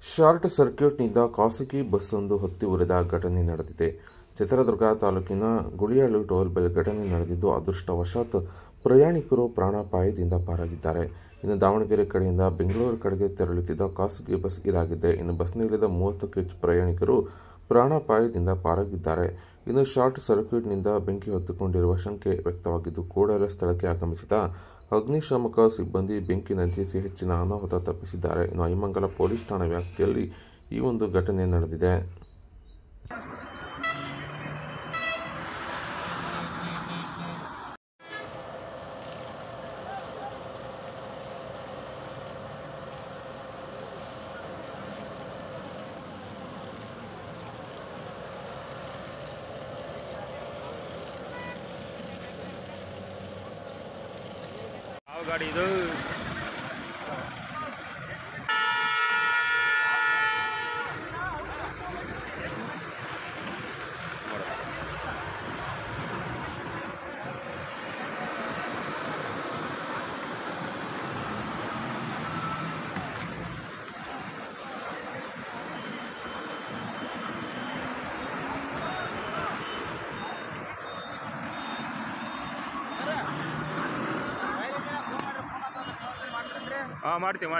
Short ಸರ್ಕ್ಯೂಟ್ನಿಂದ ಖಾಸಗಿ ಬಸ್ಸೊಂದು ಹೊತ್ತಿ ಉರಿದ ಘಟನೆ ನಡೆದಿದೆ. ಚಿತ್ರದುರ್ಗ ತಾಲೂಕಿನ ಗುಳಿಯಾಳು ಟೋಲ್ ಬಳಿ ಘಟನೆ ನಡೆದಿದ್ದು, ಅದೃಷ್ಟವಶಾತ್ ಪ್ರಯಾಣಿಕರು ಪ್ರಾಣಾಪಾಯದಿಂದ ಪಾರಾಗಿದ್ದಾರೆ. ಇನ್ನು ದಾವಣಗೆರೆ ಕಡೆಯಿಂದ ಬೆಂಗಳೂರು ಕಡೆಗೆ ತೆರಳುತ್ತಿದ್ದ ಖಾಸಗಿ ಬಸ್ ಇದಾಗಿದೆ. ಇನ್ನು ಬಸ್ನಲ್ಲಿದ್ದ 30ಕ್ಕೂ ಹೆಚ್ಚು ಪ್ರಯಾಣಿಕರು ಪ್ರಾಣಾಪಾಯದಿಂದ ಪಾರಾಗಿದ್ದಾರೆ. ಇನ್ನು ಶಾರ್ಟ್ ಸರ್ಕ್ಯೂಟ್ನಿಂದ ಬೆಂಕಿ ಹೊತ್ತಿಕೊಂಡಿರುವ ಶಂಕೆ ವ್ಯಕ್ತವಾಗಿದ್ದು, ಕೂಡಲೇ ಸ್ಥಳಕ್ಕೆ ಆಗಮಿಸಿದ ಅಗ್ನಿಶಾಮಕ ಸಿಬ್ಬಂದಿ ಬೆಂಕಿ ನಂದಿಸಿ ಹೆಚ್ಚಿನ ಅನಾಹುತ ತಪ್ಪಿಸಿದ್ದಾರೆ. ಇನ್ನು ಐಮಂಗಲ ಪೊಲೀಸ್ ಠಾಣಾ ವ್ಯಾಪ್ತಿಯಲ್ಲಿ ಈ ಒಂದು ಘಟನೆ ನಡೆದಿದೆ. ಯಾವ ಗಾಡಿ ಇದು? ಮಾಡ್ತೀವಿ